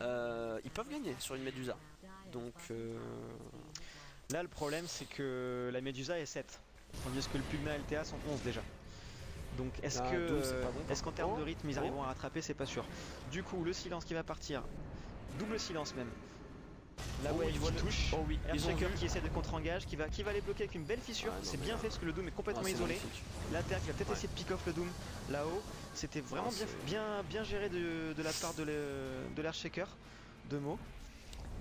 [SPEAKER 2] ils peuvent gagner sur une Medusa. Donc
[SPEAKER 1] là le problème c'est que la Medusa est 7, tandis que le Pugna LTA sont 11 déjà. Donc est-ce qu'en termes de rythme ils arriveront à rattraper, c'est pas sûr. Du coup le silence qui va partir, double silence même. La wave qui touche, Earthshaker qui essaie de contre-engage, qui va les bloquer avec une belle fissure. C'est bien fait parce que le Doom est complètement isolé. La Terre qui va peut-être essayer de pick off le Doom là-haut. C'était vraiment bien géré de la part de l'Earthshaker de Mo.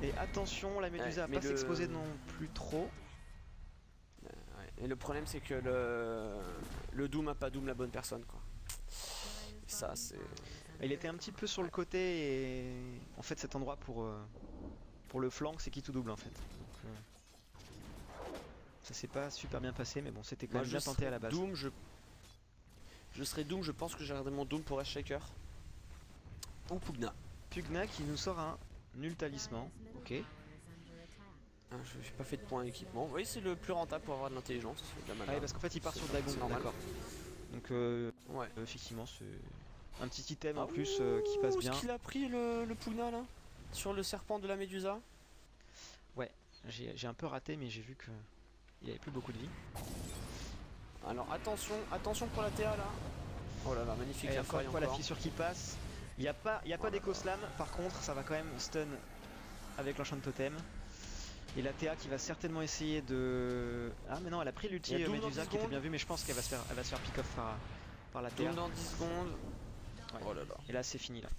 [SPEAKER 1] Et attention, la Medusa va pas s'exposer non plus trop.
[SPEAKER 2] Et le problème c'est que le Doom a pas Doom la bonne personne, quoi. Et ça c'est...
[SPEAKER 1] Il était un petit peu sur le côté et en fait cet endroit pour le flanc c'est qui tout double en fait. Donc, ça s'est pas super bien passé mais bon c'était quand même bien tenté à la base.
[SPEAKER 2] Doom, je serais Doom, je pense que j'ai regardé mon Doom pour Earthshaker. Ou Pugna.
[SPEAKER 1] Pugna qui nous sort un nul talisman, ok.
[SPEAKER 2] Je n'ai pas fait de point équipement. Oui, c'est le plus rentable pour avoir de l'intelligence.
[SPEAKER 1] Ah oui, parce qu'en fait il part sur Dagon, d'accord. Donc
[SPEAKER 2] ouais.
[SPEAKER 1] Effectivement c'est un petit item en plus qui passe bien.
[SPEAKER 2] Est-ce qu'il a pris le Pugna là sur le serpent de la Médusa?
[SPEAKER 1] Ouais, j'ai un peu raté mais j'ai vu que il avait plus beaucoup de vie.
[SPEAKER 2] Alors attention pour la TA là. Oh là là, magnifique.
[SPEAKER 1] Et encore une fois la fissure qui passe. Il n'y a pas d'éco-slam, par contre ça va quand même stun avec l'enchant totem. Et la TA qui va certainement essayer de... Ah mais non, elle a pris l'ulti Medusa qui était bien vu, mais je pense qu'elle va se faire pick off par la TA.
[SPEAKER 2] Doom dans 10 secondes.
[SPEAKER 1] Ouais.
[SPEAKER 2] Oh là là.
[SPEAKER 1] Et là c'est fini là.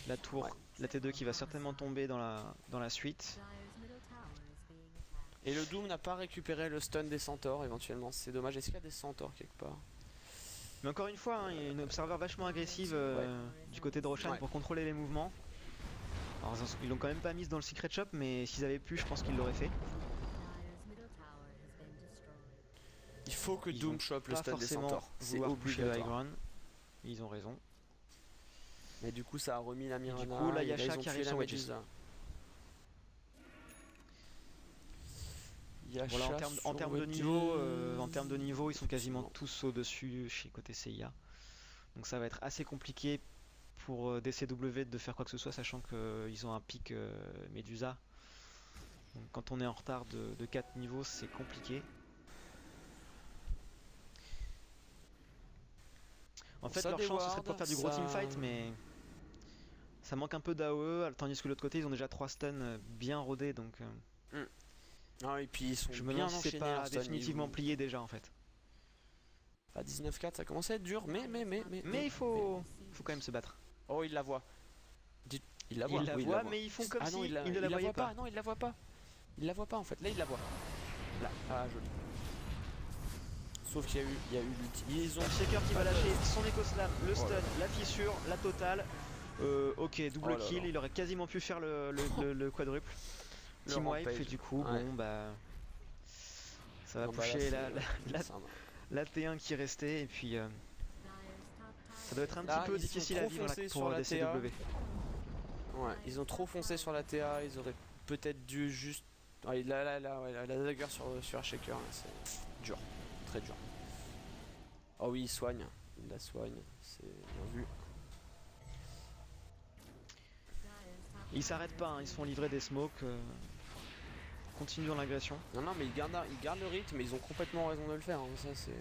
[SPEAKER 1] La tour, la T2 qui va certainement tomber dans la suite.
[SPEAKER 2] Et le Doom n'a pas récupéré le stun des centaures éventuellement, c'est dommage. Est-ce qu'il y a des centaures quelque part?
[SPEAKER 1] Mais encore une fois, il y a une observeur vachement agressive du côté de Roshan pour contrôler les mouvements. Alors ils l'ont quand même pas mise dans le secret shop, mais s'ils avaient pu, je pense qu'ils l'auraient fait.
[SPEAKER 2] Il faut que Doom chope le stun des centaures.
[SPEAKER 1] C'est obligatoire. Ils ont raison.
[SPEAKER 2] Mais du coup ça a remis la Mirana.
[SPEAKER 1] Du coup là Yasha qui arrive sur Wedges. Voilà, en termes de niveau, ils sont quasiment tous au-dessus chez côté CIA. Donc ça va être assez compliqué pour DCW de faire quoi que ce soit, sachant qu'ils ont un pic Medusa. Donc quand on est en retard de 4 niveaux, c'est compliqué. En fait, leur chance ce serait de pouvoir faire du gros teamfight, mais Ça manque un peu d'AOE, tandis que de l'autre côté, ils ont déjà 3 stuns bien rodés, donc
[SPEAKER 2] Ah, et puis ils sont
[SPEAKER 1] je me
[SPEAKER 2] bien
[SPEAKER 1] demande si c'est
[SPEAKER 2] enchaînés
[SPEAKER 1] pas
[SPEAKER 2] leurs stuns.
[SPEAKER 1] définitivement plié déjà en fait.
[SPEAKER 2] À 19-4, ça commence à être dur,
[SPEAKER 1] Mais faut quand même se battre.
[SPEAKER 2] Oh, il la voit. Il la voit,
[SPEAKER 1] Ils la
[SPEAKER 2] oui,
[SPEAKER 1] voient, mais ils font comme
[SPEAKER 2] ah
[SPEAKER 1] si
[SPEAKER 2] non,
[SPEAKER 1] ils
[SPEAKER 2] il
[SPEAKER 1] ne la voyaient pas.
[SPEAKER 2] Non, il la voit pas. Il la voit pas en fait. Là, il la voit. Là, ah, joli. Sauf qu'il y a eu l'ulti. Ils ont
[SPEAKER 1] Shaker qui va lâcher son éco-slam, le stun, la fissure, la totale. Ok, double kill, il aurait quasiment pu faire le quadruple. Team wipe, et du coup, bon bah. Ça va pusher la T1 qui restait, et puis. Ça doit être un petit peu difficile à vivre là, pour des CW.
[SPEAKER 2] Ouais, ils ont trop foncé sur la TA, ils auraient peut-être dû juste. Ouais, la dagger sur Shaker, c'est dur, très dur. Oh oui, il soigne, il la soigne, c'est bien vu.
[SPEAKER 1] Ils s'arrêtent pas, hein, ils se font livrer des smokes. Continuent dans l'agression.
[SPEAKER 2] Non, mais ils gardent le rythme, mais ils ont complètement raison de le faire, hein, ça c'est.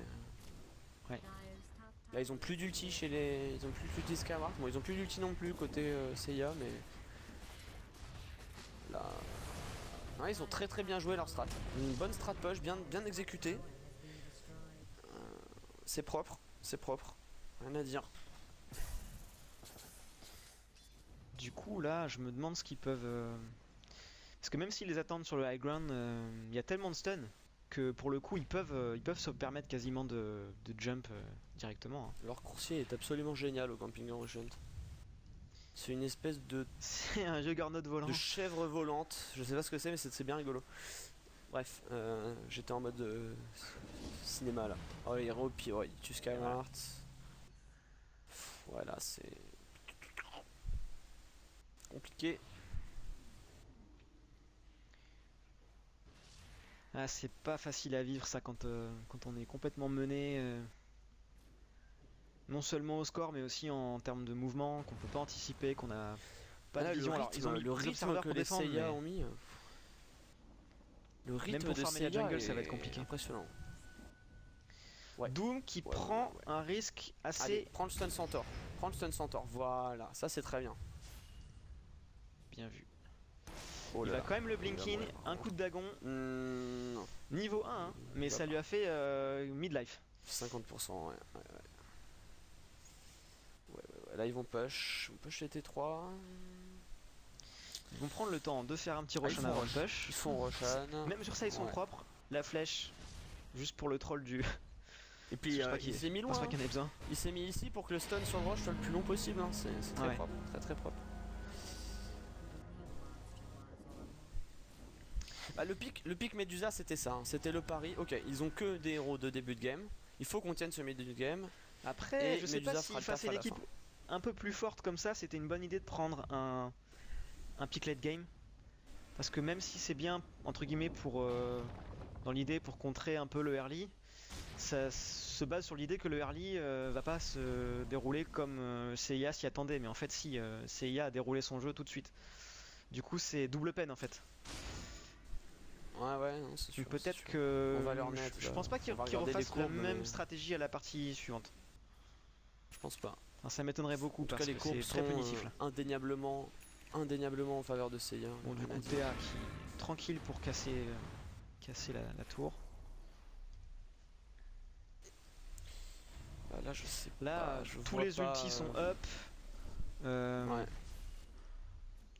[SPEAKER 1] Ouais.
[SPEAKER 2] Là ils ont plus d'ulti chez les. Ils ont plus d'ulti Skyward. Bon, ils ont plus d'ulti non plus côté Seiya, mais. Là. Ouais, ils ont très bien joué leur strat. Une bonne strat push, bien exécutée. C'est propre, rien à dire.
[SPEAKER 1] Du coup là je me demande ce qu'ils peuvent... Parce que même s'ils les attendent sur le high ground, il y a tellement de stun que pour le coup ils peuvent se permettre quasiment de jump directement. Hein.
[SPEAKER 2] Leur coursier est absolument génial au camping Regent. C'est une espèce de...
[SPEAKER 1] C'est un juggernaut volant.
[SPEAKER 2] De chèvre volante, je sais pas ce que c'est mais c'est bien rigolo. Bref, j'étais en mode cinéma là. Oh il puis il tue Skyward. Voilà, c'est compliqué.
[SPEAKER 1] Ah, c'est pas facile à vivre ça quand on est complètement mené. Non seulement au score mais aussi en termes de mouvement, qu'on peut pas anticiper, qu'on a pas de vision.
[SPEAKER 2] Alors, ils ont mis le rythme que les Seiya ont mis. Le rythme
[SPEAKER 1] même pour
[SPEAKER 2] de
[SPEAKER 1] farmer
[SPEAKER 2] Seiya
[SPEAKER 1] la jungle ça va être compliqué.
[SPEAKER 2] Impressionnant.
[SPEAKER 1] Ouais. Doom qui prend un risque assez...
[SPEAKER 2] Allez, prends le stun Centaur. Voilà, ça c'est très bien.
[SPEAKER 1] Bien vu.
[SPEAKER 2] Oh
[SPEAKER 1] il va quand même le blinking, un coup de dagon.
[SPEAKER 2] Non.
[SPEAKER 1] Niveau 1, hein, mais ça lui a fait midlife.
[SPEAKER 2] 50%, ouais. Là ils vont push les T3.
[SPEAKER 1] Ils vont prendre le temps de faire un petit Roshan avant le push.
[SPEAKER 2] Ils font Roshan.
[SPEAKER 1] Même sur ça ils sont propres. La flèche, juste pour le troll du...
[SPEAKER 2] Et puis il s'est mis loin.
[SPEAKER 1] Je pense pas qu'il y en ait besoin.
[SPEAKER 2] Il s'est mis ici pour que le stun sur le rush soit le plus long possible. Hein. C'est très propre, très propre. Bah, le pic Medusa c'était ça, hein. C'était le pari. Ok, ils ont que des héros de début de game. Il faut qu'on tienne ce début de game.
[SPEAKER 1] Après, je sais pas si face à une équipe un peu plus forte comme ça, c'était une bonne idée de prendre un pick late game. Parce que même si c'est bien, entre guillemets, pour dans l'idée pour contrer un peu le early, ça se base sur l'idée que le early va pas se dérouler comme Seiya s'y attendait. Mais en fait, si, Seiya a déroulé son jeu tout de suite. Du coup, c'est double peine en fait.
[SPEAKER 2] Ouais, non, c'est sûr.
[SPEAKER 1] Peut-être que.
[SPEAKER 2] On va leur mettre.
[SPEAKER 1] Je pense pas qu'ils refassent la même stratégie à la partie suivante.
[SPEAKER 2] Je pense pas.
[SPEAKER 1] Enfin, ça m'étonnerait beaucoup parce que c'est très punitif là.
[SPEAKER 2] Indéniablement en faveur de Seiya.
[SPEAKER 1] Bon, du coup, TA qui tranquille pour casser la tour.
[SPEAKER 2] Bah, là, je sais
[SPEAKER 1] là,
[SPEAKER 2] pas.
[SPEAKER 1] Tous les ultis sont up.
[SPEAKER 2] Ouais.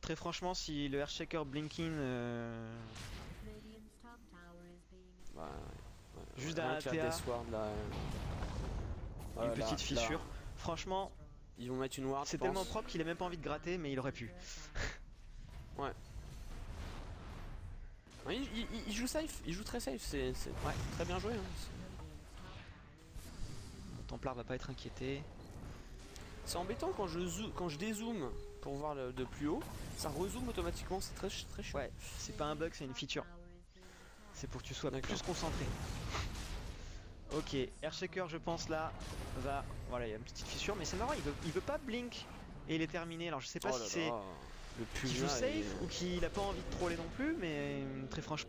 [SPEAKER 1] Très franchement, si le Earthshaker Blinking. Juste derrière la TA. Une petite fissure. Là. Franchement,
[SPEAKER 2] ils vont mettre une ward.
[SPEAKER 1] C'est tellement propre qu'il a même pas envie de gratter, mais il aurait pu.
[SPEAKER 2] Ouais. Il joue safe, il joue très safe, c'est très bien joué. Hein.
[SPEAKER 1] Mon Templar va pas être inquiété.
[SPEAKER 2] C'est embêtant quand je dézoome pour voir de plus haut, ça rezoome automatiquement, c'est très chiant.
[SPEAKER 1] Ouais, c'est pas un bug, c'est une feature. C'est pour que tu sois plus concentré. Ok, Earthshaker je pense là va... Voilà, il y a une petite fissure, mais c'est marrant, il veut pas blink et il est terminé. Alors je sais pas si c'est qu'il joue safe ou qu'il a pas envie de troller non plus, mais très franchement...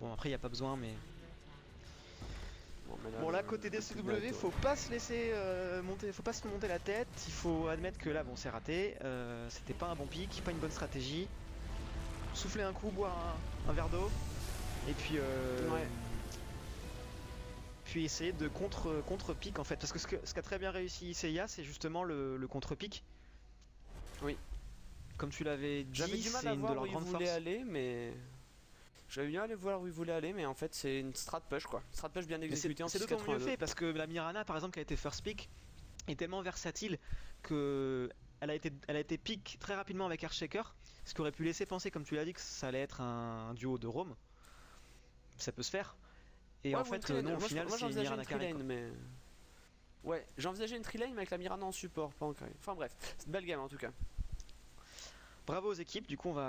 [SPEAKER 1] Bon après il n'y a pas besoin, mais... Bon là côté DCW, faut pas se laisser monter, faut pas se monter la tête. Il faut admettre que là bon c'est raté. C'était pas un bon pic, pas une bonne stratégie. Souffler un coup, boire un verre d'eau, et puis puis essayer de contre-pic en fait. Parce que ce qu'a très bien réussi Seiya, c'est justement le contre-pic.
[SPEAKER 2] Oui.
[SPEAKER 1] Comme tu l'avais dit,
[SPEAKER 2] j'avais du mal
[SPEAKER 1] c'est
[SPEAKER 2] à
[SPEAKER 1] une de
[SPEAKER 2] voir
[SPEAKER 1] leurs
[SPEAKER 2] où il
[SPEAKER 1] grandes
[SPEAKER 2] voulait
[SPEAKER 1] forces.
[SPEAKER 2] aller, mais j'avais bien aller voir où il voulait aller, mais en fait c'est une strat push quoi. Strat push bien
[SPEAKER 1] Mais
[SPEAKER 2] exécutée en
[SPEAKER 1] c'est d'autant mieux
[SPEAKER 2] 6,82.
[SPEAKER 1] fait parce que la Mirana par exemple qui a été first pick est tellement versatile que elle a été pick très rapidement avec Earthshaker, ce qui aurait pu laisser penser, comme tu l'as dit, que ça allait être un duo de roam. Ça peut se faire. Et
[SPEAKER 2] Ouais,
[SPEAKER 1] en
[SPEAKER 2] ou une
[SPEAKER 1] fait,
[SPEAKER 2] trilane.
[SPEAKER 1] non, au final,
[SPEAKER 2] Moi
[SPEAKER 1] c'est
[SPEAKER 2] j'envisageais une
[SPEAKER 1] Mirana carré quoi.
[SPEAKER 2] trilane, mais. Ouais, j'envisageais une trilane mais avec la Mirana en support, pas en carré. Enfin bref, c'est une belle game en tout cas.
[SPEAKER 1] Bravo aux équipes, du coup on va